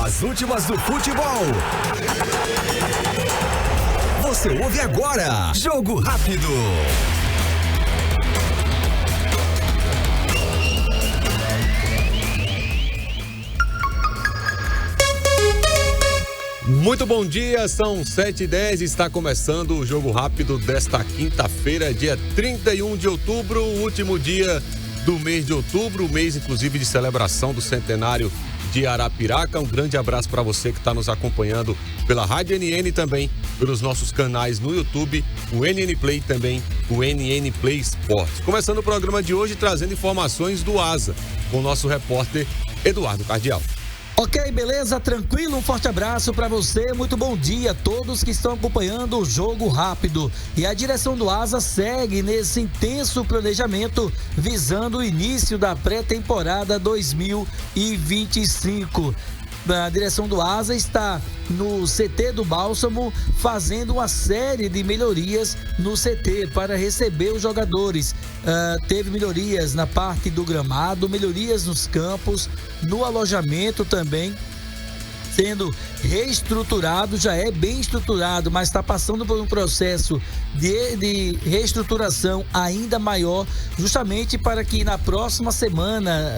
As últimas do futebol. Você ouve agora. Jogo Rápido. Muito bom dia, são 7h10 e está começando o Jogo Rápido desta quinta-feira, dia 31 de outubro, o último dia do mês de outubro, mês inclusive de celebração do centenário de Arapiraca. Um grande abraço para você que está nos acompanhando pela Rádio NN, também pelos nossos canais no YouTube, o NN Play, também o NN Play Esportes. Começando o programa de hoje trazendo informações do ASA com o nosso repórter Eduardo Cardial. Ok, beleza? Tranquilo? Um forte abraço para você. Muito bom dia a todos que estão acompanhando o Jogo Rápido. E a direção do ASA segue nesse intenso planejamento visando o início da pré-temporada 2025. A direção do ASA está no CT do Bálsamo fazendo uma série de melhorias no CT para receber os jogadores. Teve melhorias na parte do gramado, melhorias nos campos, no alojamento também, sendo reestruturado, já é bem estruturado, mas está passando por um processo de reestruturação ainda maior, justamente para que na próxima semana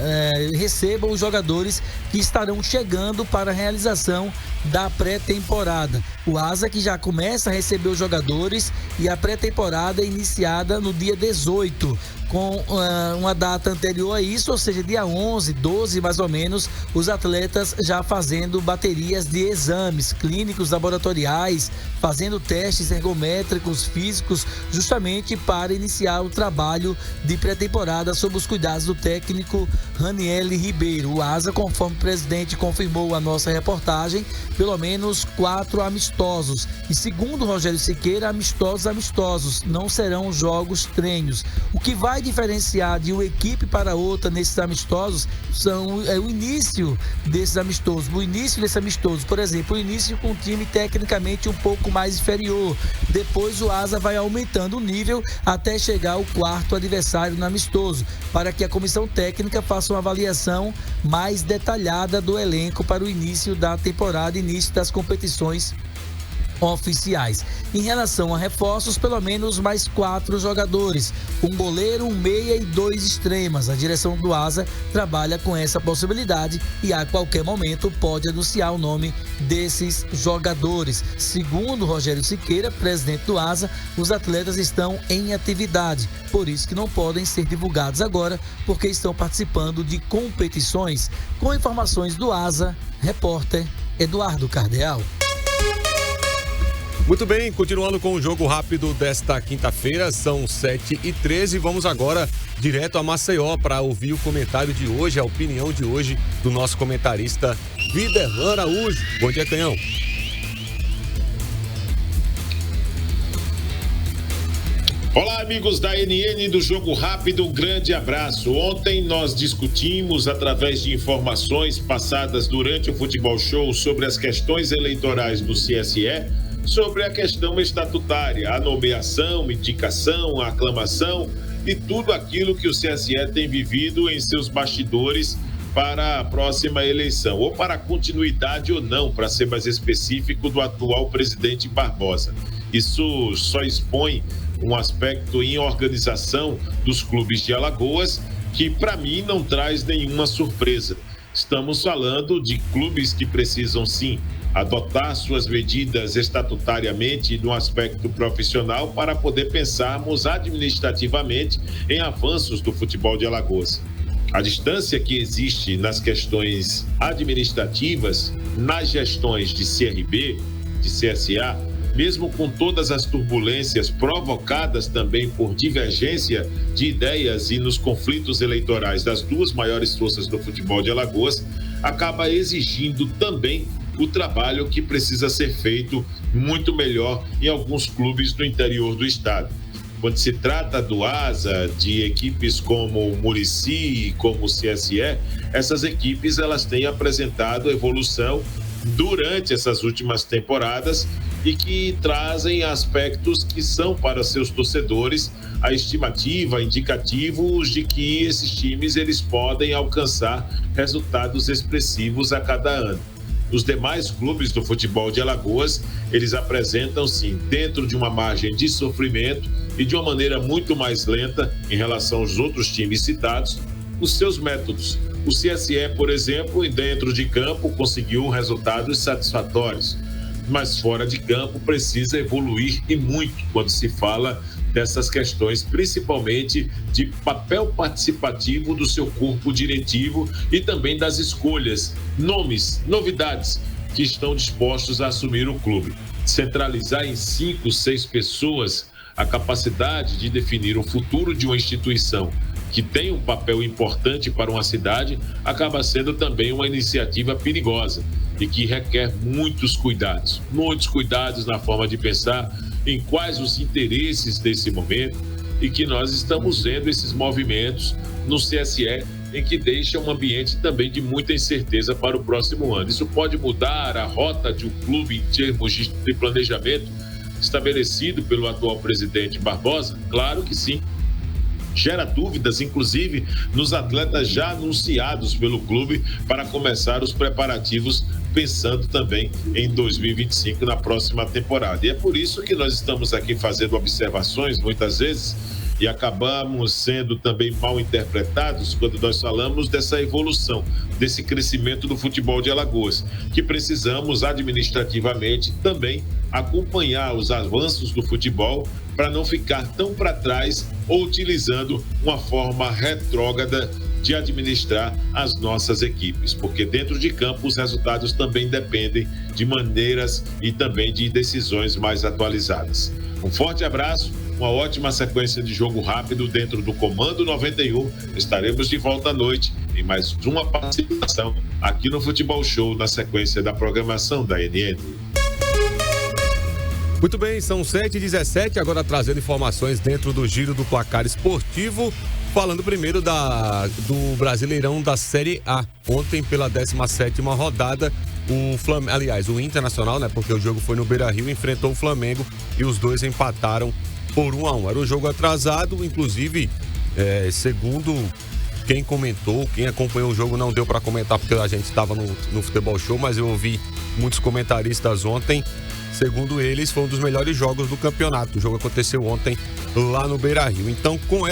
recebam os jogadores que estarão chegando para a realização da pré-temporada. O ASA que já começa a receber os jogadores e a pré-temporada é iniciada no dia 18, com uma data anterior a isso, ou seja, dia 11, 12 mais ou menos, os atletas já fazendo baterias de exames clínicos, laboratoriais, fazendo testes ergométricos, físicos, justamente para iniciar o trabalho de pré-temporada sob os cuidados do técnico Raniel Ribeiro. O ASA, conforme o presidente confirmou a nossa reportagem, pelo menos 4 amistosos. E segundo Rogério Siqueira, amistosos, não serão jogos treinos. O que vai diferenciar de uma equipe para outra nesses amistosos é o início desses amistosos. O início desse amistoso, por exemplo, o início com um time tecnicamente um pouco mais inferior. Depois o ASA vai aumentando o nível até chegar ao quarto adversário no amistoso, para que a comissão técnica faça uma avaliação mais detalhada do elenco para o início da temporada, início das competições oficiais. Em relação a reforços, pelo menos mais 4 jogadores, um goleiro, um meia e 2 extremas. A direção do ASA trabalha com essa possibilidade e a qualquer momento pode anunciar o nome desses jogadores. Segundo Rogério Siqueira, presidente do ASA, os atletas estão em atividade, por isso que não podem ser divulgados agora, porque estão participando de competições. Com informações do ASA, repórter Eduardo Cardial. Muito bem, continuando com o Jogo Rápido desta quinta-feira, são 7h13. Vamos agora direto a Maceió para ouvir o comentário de hoje, a opinião de hoje do nosso comentarista Viderlan Araújo. Bom dia, Canhão. Olá, amigos da NN do Jogo Rápido, um grande abraço. Ontem nós discutimos, através de informações passadas durante o Futebol Show, sobre as questões eleitorais do CSE, sobre a questão estatutária, a nomeação, indicação, a aclamação e tudo aquilo que o CSE tem vivido em seus bastidores para a próxima eleição, ou para a continuidade ou não, para ser mais específico, do atual presidente Barbosa. Isso só expõe um aspecto em organização dos clubes de Alagoas que, para mim, não traz nenhuma surpresa. Estamos falando de clubes que precisam, sim, adotar suas medidas estatutariamente no aspecto profissional para poder pensarmos administrativamente em avanços do futebol de Alagoas. A distância que existe nas questões administrativas, nas gestões de CRB, de CSA, mesmo com todas as turbulências provocadas também por divergência de ideias e nos conflitos eleitorais das 2 maiores forças do futebol de Alagoas, acaba exigindo também o trabalho que precisa ser feito muito melhor em alguns clubes do interior do estado. Quando se trata do ASA, de equipes como o Murici, como o CSE, essas equipes elas têm apresentado evolução durante essas últimas temporadas e que trazem aspectos que são para seus torcedores a estimativa, indicativos de que esses times eles podem alcançar resultados expressivos a cada ano. os demais clubes do futebol de Alagoas, eles apresentam, sim, dentro de uma margem de sofrimento e de uma maneira muito mais lenta em relação aos outros times citados, os seus métodos. O CSE, por exemplo, dentro de campo, conseguiu resultados satisfatórios, mas fora de campo precisa evoluir e muito quando se fala dessas questões, principalmente de papel participativo do seu corpo diretivo e também das escolhas, nomes, novidades que estão dispostos a assumir o clube. Centralizar em 5, 6 pessoas a capacidade de definir o futuro de uma instituição que tem um papel importante para uma cidade acaba sendo também uma iniciativa perigosa e que requer muitos cuidados na forma de pensar em quais os interesses desse momento, e que nós estamos vendo esses movimentos no CSE, em que deixa um ambiente também de muita incerteza para o próximo ano. Isso pode mudar a rota de um clube em termos de planejamento estabelecido pelo atual presidente Barbosa? Claro que sim. Gera dúvidas, inclusive, nos atletas já anunciados pelo clube para começar os preparativos, pensando também em 2025, na próxima temporada. E é por isso que nós estamos aqui fazendo observações, muitas vezes, e acabamos sendo também mal interpretados quando nós falamos dessa evolução, desse crescimento do futebol de Alagoas, que precisamos administrativamente também acompanhar os avanços do futebol para não ficar tão para trás ou utilizando uma forma retrógrada de administrar as nossas equipes, porque dentro de campo os resultados também dependem de maneiras e também de decisões mais atualizadas. Um forte abraço, uma ótima sequência de jogo rápido dentro do Comando 91. Estaremos de volta à noite em mais uma participação aqui no Futebol Show, na sequência da programação da NN. Muito bem, são 7h17, agora trazendo informações dentro do giro do placar esportivo. Falando primeiro do Brasileirão da Série A. Ontem, pela 17ª rodada, o Internacional, né? Porque o jogo foi no Beira-Rio, enfrentou o Flamengo e os dois empataram por 1-1. Era um jogo atrasado, inclusive, segundo quem comentou, quem acompanhou o jogo, não deu para comentar porque a gente estava no Futebol Show, mas eu ouvi muitos comentaristas ontem. Segundo eles, foi um dos melhores jogos do campeonato. O jogo aconteceu ontem lá no Beira-Rio. Então, com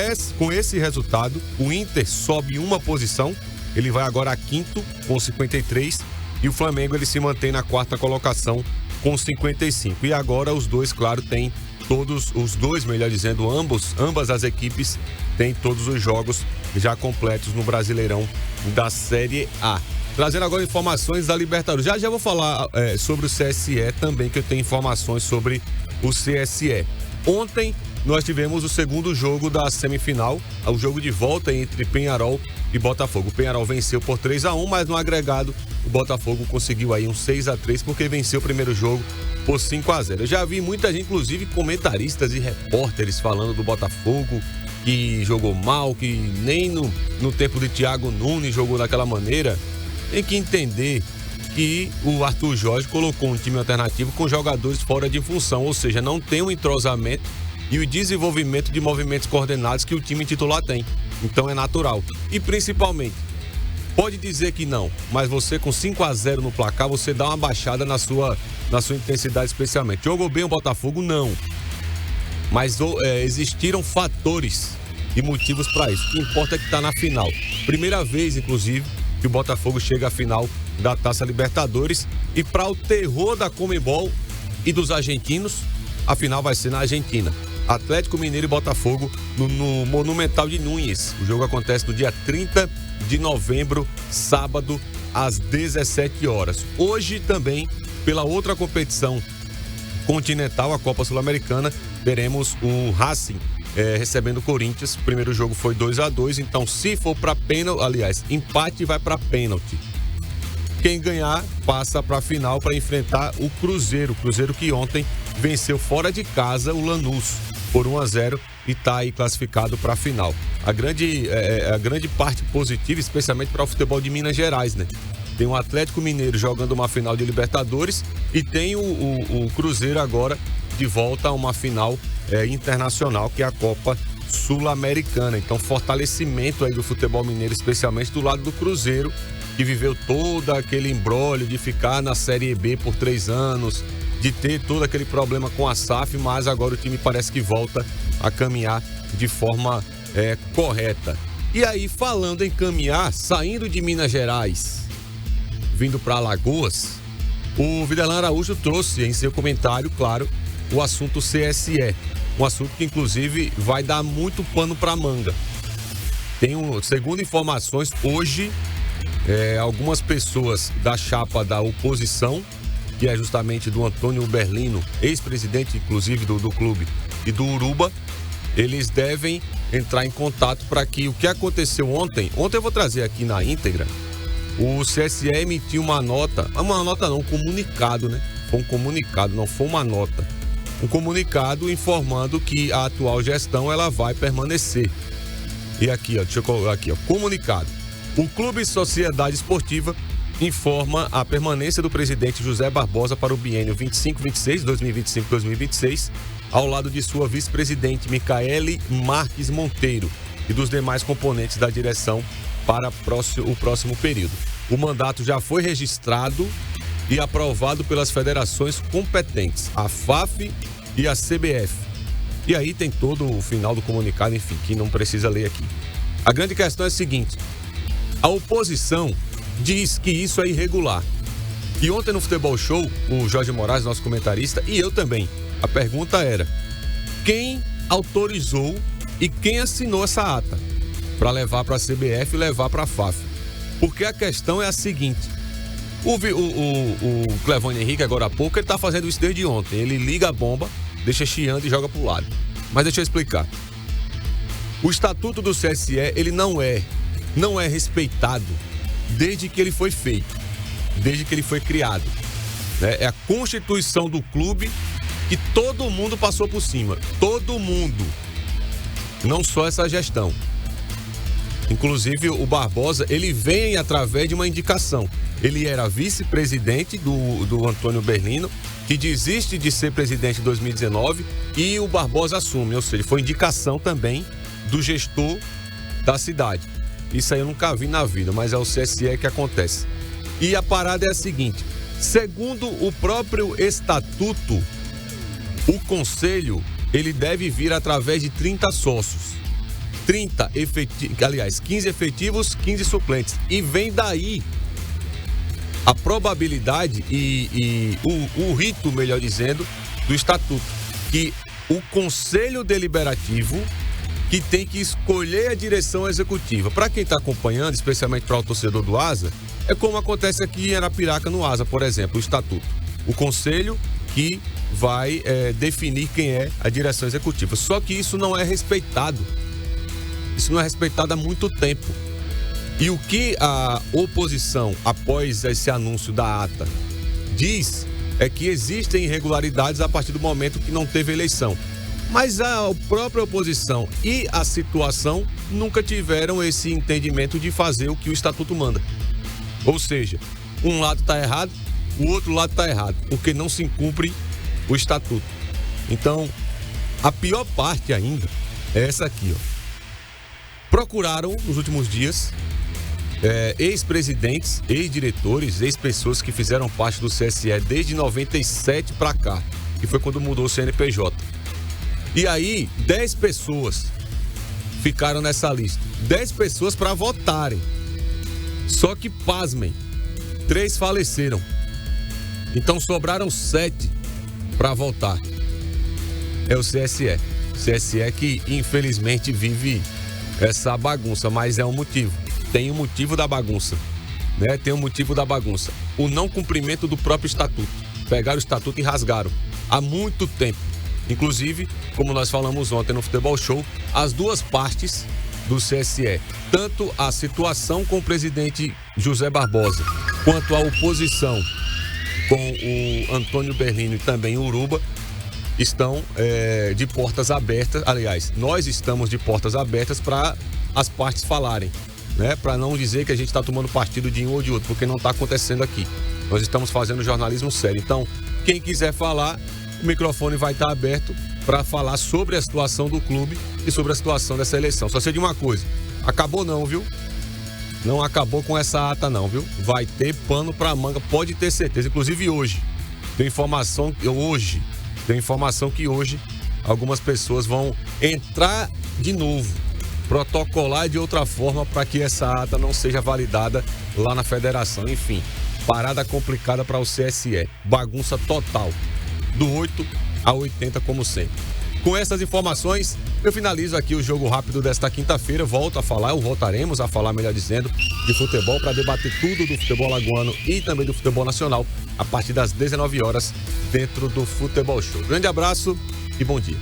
esse resultado, o Inter sobe uma posição. Ele vai agora a quinto, com 53. E o Flamengo, ele se mantém na quarta colocação, com 55. E agora os dois, claro, têm todos os dois, melhor dizendo, ambas as equipes têm todos os jogos já completos no Brasileirão da Série A. Trazendo agora informações da Libertadores. Já vou falar sobre o CSE também, que eu tenho informações sobre o CSE. Ontem nós tivemos o segundo jogo da semifinal, o jogo de volta entre Peñarol e Botafogo. O Peñarol venceu por 3-1, mas no agregado o Botafogo conseguiu aí um 6-3, porque venceu o primeiro jogo por 5-0. Eu já vi muita gente, inclusive comentaristas e repórteres, falando do Botafogo, que jogou mal, que nem no tempo de Thiago Nunes jogou daquela maneira. Tem que entender que o Arthur Jorge colocou um time alternativo com jogadores fora de função, ou seja, não tem o entrosamento e o desenvolvimento de movimentos coordenados que o time titular tem. Então é natural. E principalmente, pode dizer que não, mas você com 5-0 no placar, você dá uma baixada na sua intensidade especialmente. Jogou bem o Botafogo? Não. Mas existiram fatores e motivos para isso. O que importa é que está na final. Primeira vez, inclusive, que o Botafogo chega à final da Taça Libertadores, e para o terror da Conmebol e dos argentinos, a final vai ser na Argentina. Atlético Mineiro e Botafogo no Monumental de Núñez. O jogo acontece no dia 30 de novembro, sábado, às 17 horas. Hoje também, pela outra competição continental, a Copa Sul-Americana, teremos o Racing recebendo o Corinthians. O primeiro jogo foi 2-2, então se for para pênalti, aliás, empate vai para pênalti. Quem ganhar passa para a final para enfrentar o Cruzeiro. O Cruzeiro que ontem venceu fora de casa o Lanús por 1-0 e está aí classificado para a final. A grande parte positiva, especialmente para o futebol de Minas Gerais, né? Tem o Atlético Mineiro jogando uma final de Libertadores e tem o Cruzeiro agora de volta a uma final internacional, que é a Copa Sul-Americana. Então, fortalecimento aí do futebol mineiro, especialmente do lado do Cruzeiro, que viveu todo aquele imbróglio de ficar na Série B por 3 anos, de ter todo aquele problema com a SAF, mas agora o time parece que volta a caminhar de forma correta. E aí, falando em caminhar, saindo de Minas Gerais, vindo para Alagoas, o Videllan Araújo trouxe em seu comentário, claro, o assunto CSE. Um assunto que, inclusive, vai dar muito pano para manga. Segundo informações, hoje, algumas pessoas da chapa da oposição, que é justamente do Antônio Berlino, ex-presidente, inclusive, do clube, e do Uruba, eles devem entrar em contato para que o que aconteceu ontem eu vou trazer aqui na íntegra, o CSE emitiu um comunicado, né? Foi um comunicado, não foi uma nota. Um comunicado informando que a atual gestão ela vai permanecer. E aqui, deixa eu colocar aqui, comunicado. O Clube Sociedade Esportiva informa a permanência do presidente José Barbosa para o biênio 25-26, 2025-2026, ao lado de sua vice-presidente Micaele Marques Monteiro e dos demais componentes da direção para o próximo período. O mandato já foi registrado e aprovado pelas federações competentes, a FAF e a CBF. E aí tem todo o final do comunicado, enfim, que não precisa ler aqui. A grande questão é a seguinte: a oposição diz que isso é irregular. E ontem no Futebol Show, o Jorge Moraes, nosso comentarista, e eu também, a pergunta era: quem autorizou e quem assinou essa ata para levar para a CBF e levar para a FAF? Porque a questão é a seguinte: o Clevone Henrique, agora há pouco, ele está fazendo isso desde ontem. Ele liga a bomba, deixa chiando e joga para o lado. Mas deixa eu explicar. O estatuto do CSE, ele não é respeitado desde que ele foi feito, desde que ele foi criado. É a constituição do clube que todo mundo passou por cima. Todo mundo. Não só essa gestão. Inclusive, o Barbosa, ele vem através de uma indicação. Ele era vice-presidente do Antônio Berlino, que desiste de ser presidente em 2019, e o Barbosa assume. Ou seja, foi indicação também do gestor da cidade. Isso aí eu nunca vi na vida, mas é o CSE que acontece. E a parada é a seguinte: segundo o próprio estatuto, o conselho, ele deve vir através de 30 sócios. 15 efetivos, 15 suplentes. E vem daí a probabilidade e o rito, melhor dizendo, do estatuto, que o Conselho Deliberativo que tem que escolher a direção executiva. Para quem está acompanhando, especialmente para o torcedor do Asa, é como acontece aqui em Arapiraca no Asa, por exemplo, o estatuto. O Conselho que vai definir quem é a direção executiva. Só que isso não é respeitado. Isso não é respeitado há muito tempo. E o que a oposição, após esse anúncio da ata, diz é que existem irregularidades a partir do momento que não teve eleição. Mas a própria oposição e a situação nunca tiveram esse entendimento de fazer o que o estatuto manda. Ou seja, um lado está errado, o outro lado está errado, porque não se cumpre o estatuto. Então, a pior parte ainda é essa aqui, ó. Procuraram, nos últimos dias, ex-presidentes, ex-diretores, ex-pessoas que fizeram parte do CSE desde 97 para cá, que foi quando mudou o CNPJ. E aí, 10 pessoas ficaram nessa lista. 10 pessoas para votarem. Só que, pasmem, 3 faleceram. Então, sobraram 7 para votar. É o CSE. CSE que, infelizmente, vive essa bagunça, mas é um motivo. Tem um motivo da bagunça, né? Tem um motivo da bagunça. O não cumprimento do próprio estatuto. Pegaram o estatuto e rasgaram há muito tempo. Inclusive, como nós falamos ontem no Futebol Show, as duas partes do CSE, tanto a situação com o presidente José Barbosa, quanto a oposição com o Antônio Berlino e também o Uruba, estão de portas abertas. Aliás, nós estamos de portas abertas para as partes falarem, né? Para não dizer que a gente está tomando partido de um ou de outro, porque não está acontecendo aqui. Nós estamos fazendo jornalismo sério. Então, quem quiser falar, o microfone vai estar aberto para falar sobre a situação do clube e sobre a situação dessa eleição. Só sei de uma coisa: acabou não, viu? não acabou com essa ata não, viu? Vai ter pano pra manga, pode ter certeza. Inclusive hoje, tem informação que hoje algumas pessoas vão entrar de novo, protocolar de outra forma para que essa ata não seja validada lá na federação. Enfim, parada complicada para o CSE, bagunça total, do 8 a 80 como sempre. Com essas informações, eu finalizo aqui o Jogo Rápido desta quinta-feira. Voltaremos a falar, melhor dizendo, de futebol para debater tudo do futebol alagoano e também do futebol nacional a partir das 19 horas dentro do Futebol Show. Grande abraço e bom dia.